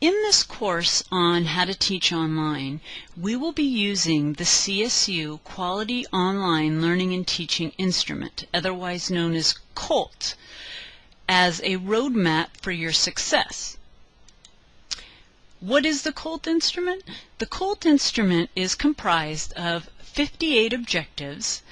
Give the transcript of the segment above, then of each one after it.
In this course on how to teach online, we will be using the CSU Quality Online Learning and Teaching Instrument, otherwise known as COLT, as a roadmap for your success. What is the COLT instrument? The COLT instrument is comprised of 58 objectives.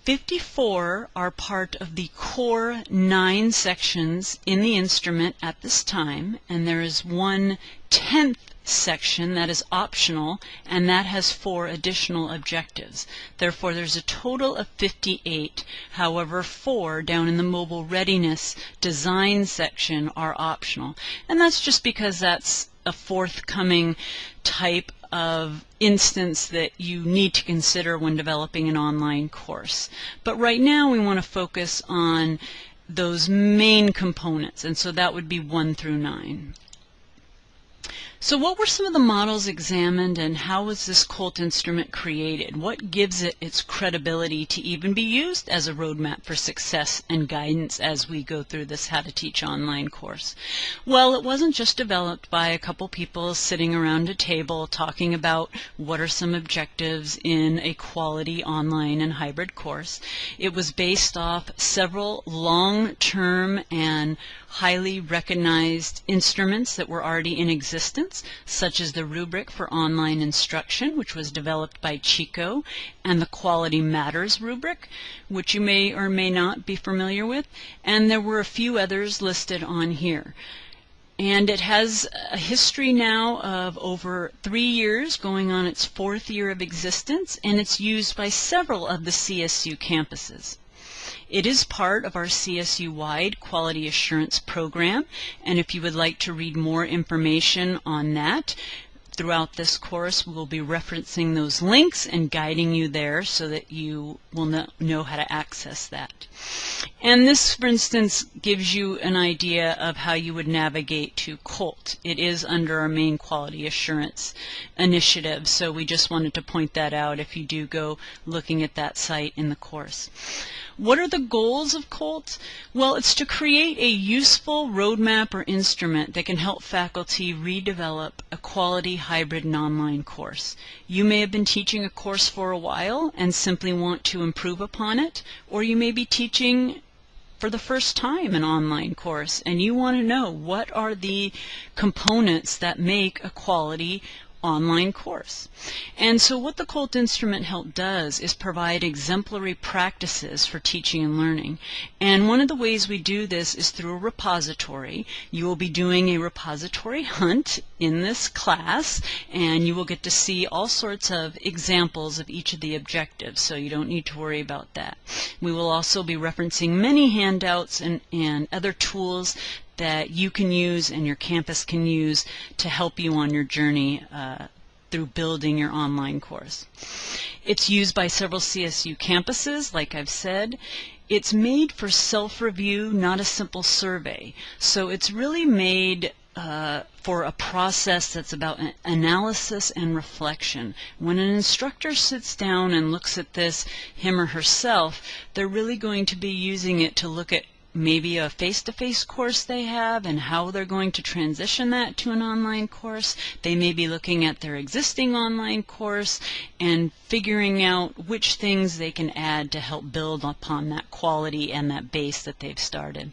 54 are part of the core 9 sections in the instrument at this time, and there is 1/10 section that is optional, and that has 4 additional objectives. Therefore, there's a total of 58. However, 4 down in the mobile readiness design section are optional, and that's just because that's a forthcoming type of instance that you need to consider when developing an online course. But right now we want to focus on those main components, and so that would be 1 through 9. So what were some of the models examined, and how was this COLT instrument created? What gives it its credibility to even be used as a roadmap for success and guidance as we go through this How to Teach Online course? Well, it wasn't just developed by a couple people sitting around a table talking about what are some objectives in a quality online and hybrid course. It was based off several long-term and highly recognized instruments that were already in existence, such as the Rubric for Online Instruction, which was developed by Chico, and the Quality Matters Rubric, which you may or may not be familiar with, and there were a few others listed on here. And it has a history now of over 3 years, going on its 4th year of existence, and it's used by several of the CSU campuses. It is part of our CSU-wide Quality Assurance Program, and if you would like to read more information on that, throughout this course we will be referencing those links and guiding you there so that you will know how to access that. And this, for instance, gives you an idea of how you would navigate to COLT. It is under our main quality assurance initiative, so we just wanted to point that out if you do go looking at that site in the course. What are the goals of COLT? Well, it's to create a useful roadmap or instrument that can help faculty redevelop a quality hybrid and online course. You may have been teaching a course for a while and simply want to improve upon it, or you may be teaching for the first time an online course and you want to know what are the components that make a quality online course. And so what the COLT instrument help does is provide exemplary practices for teaching and learning. And one of the ways we do this is through a repository. You will be doing a repository hunt in this class, and you will get to see all sorts of examples of each of the objectives, so you don't need to worry about that. We will also be referencing many handouts and other tools that you can use and your campus can use to help you on your journey through building your online course. It's used by several CSU campuses, like I've said. It's made for self-review, not a simple survey. So it's really made for a process that's about analysis and reflection. When an instructor sits down and looks at this, him or herself, they're really going to be using it to look at maybe a face-to-face course they have and how they're going to transition that to an online course. They may be looking at their existing online course and figuring out which things they can add to help build upon that quality and that base that they've started.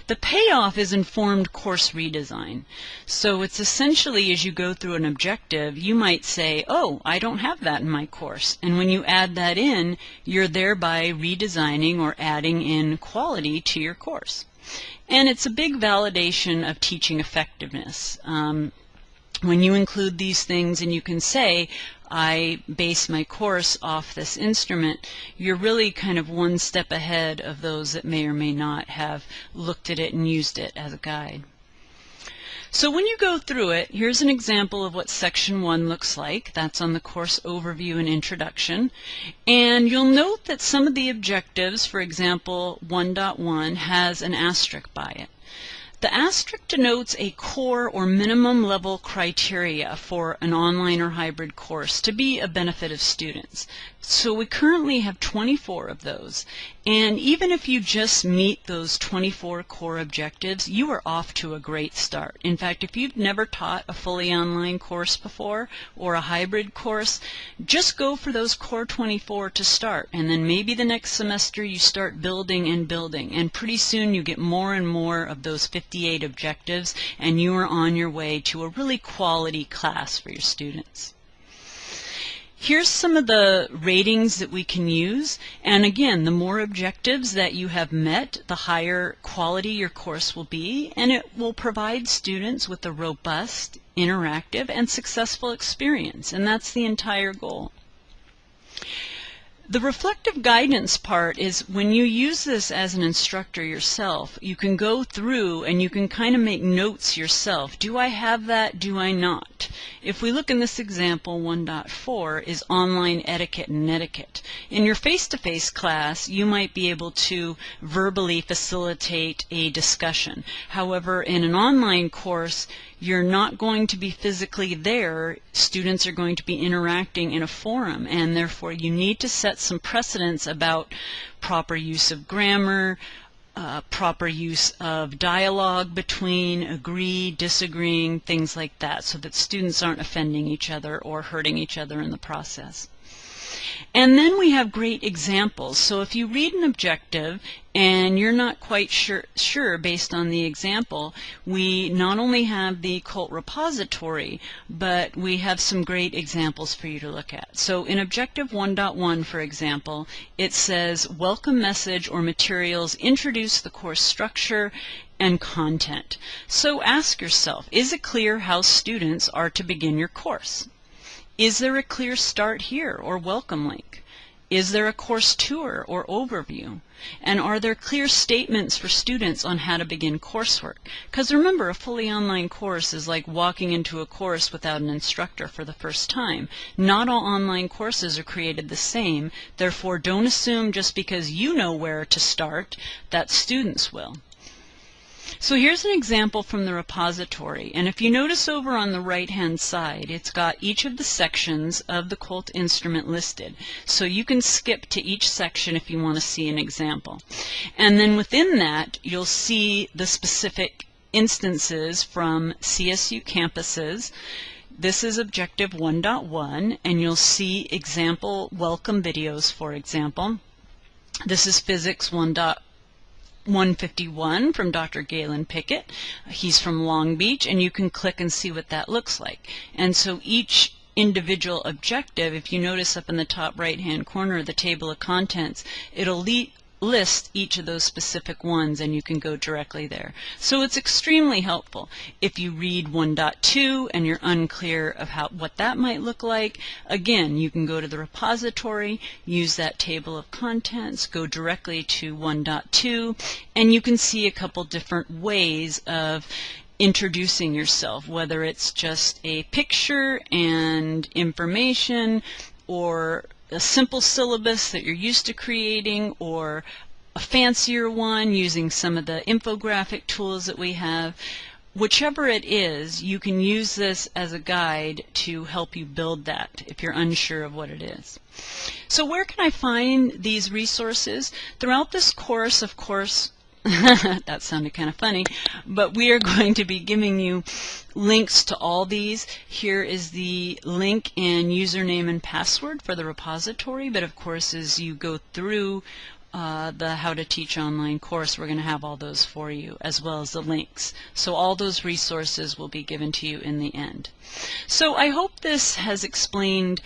The payoff is informed course redesign. So it's essentially, as you go through an objective, you might say, oh, I don't have that in my course. And when you add that in, you're thereby redesigning or adding in quality to your course. And it's a big validation of teaching effectiveness. When you include these things and you can say, I base my course off this instrument, you're really kind of one step ahead of those that may or may not have looked at it and used it as a guide. So when you go through it, here's an example of what Section 1 looks like. That's on the course overview and introduction. And you'll note that some of the objectives, for example, 1.1 has an asterisk by it. The asterisk denotes a core or minimum level criteria for an online or hybrid course to be a benefit of students. So we currently have 24 of those, and even if you just meet those 24 core objectives, you are off to a great start. In fact, if you've never taught a fully online course before or a hybrid course, just go for those core 24 to start, and then maybe the next semester you start building, and pretty soon you get more and more of those 58 objectives, and you are on your way to a really quality class for your students. Here's some of the ratings that we can use, and again, the more objectives that you have met, the higher quality your course will be, and it will provide students with a robust, interactive, and successful experience, and that's the entire goal. The reflective guidance part is when you use this as an instructor yourself, you can go through and you can kind of make notes yourself. Do I have that? Do I not? If we look in this example, 1.4 is online etiquette and netiquette. In your face-to-face class, you might be able to verbally facilitate a discussion. However, in an online course, you're not going to be physically there. Students are going to be interacting in a forum, and therefore you need to set some precedents about proper use of grammar, proper use of dialogue between agree, disagreeing, things like that, so that students aren't offending each other or hurting each other in the process. And then we have great examples. So if you read an objective and you're not quite sure based on the example, we not only have the CULT repository, but we have some great examples for you to look at. So in Objective 1.1, for example, it says, welcome message or materials introduce the course structure and content. So ask yourself, is it clear how students are to begin your course? Is there a clear start here or welcome link? Is there a course tour or overview? And are there clear statements for students on how to begin coursework? Because remember, a fully online course is like walking into a course without an instructor for the first time. Not all online courses are created the same. Therefore, don't assume just because you know where to start that students will. So here's an example from the repository, and if you notice over on the right-hand side, it's got each of the sections of the CULT instrument listed. So you can skip to each section if you want to see an example. And then within that, you'll see the specific instances from CSU campuses. This is Objective 1.1, and you'll see example welcome videos, for example. This is Physics 151 from Dr. Galen Pickett. He's from Long Beach, and you can click and see what that looks like. And so each individual objective, if you notice up in the top right-hand corner of the table of contents, it'll list each of those specific ones, and you can go directly there. So it's extremely helpful. If you read 1.2 and you're unclear of what that might look like, again, you can go to the repository, use that table of contents, go directly to 1.2, and you can see a couple different ways of introducing yourself, whether it's just a picture and information, or a simple syllabus that you're used to creating, or a fancier one using some of the infographic tools that we have. Whichever it is, you can use this as a guide to help you build that if you're unsure of what it is. So where can I find these resources? Throughout this course, of course, that sounded kind of funny, but we are going to be giving you links to all these. Here is the link and username and password for the repository, but of course as you go through the How to Teach Online course, we're going to have all those for you, as well as the links. So all those resources will be given to you in the end. So I hope this has explained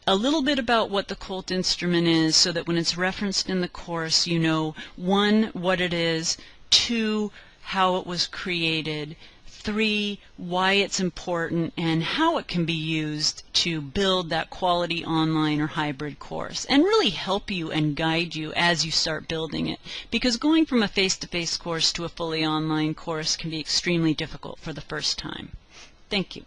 a little bit about what the CULT instrument is, so that when it's referenced in the course, you know, 1, what it is, 2, how it was created, 3, why it's important, and how it can be used to build that quality online or hybrid course, and really help you and guide you as you start building it. Because going from a face-to-face course to a fully online course can be extremely difficult for the first time. Thank you.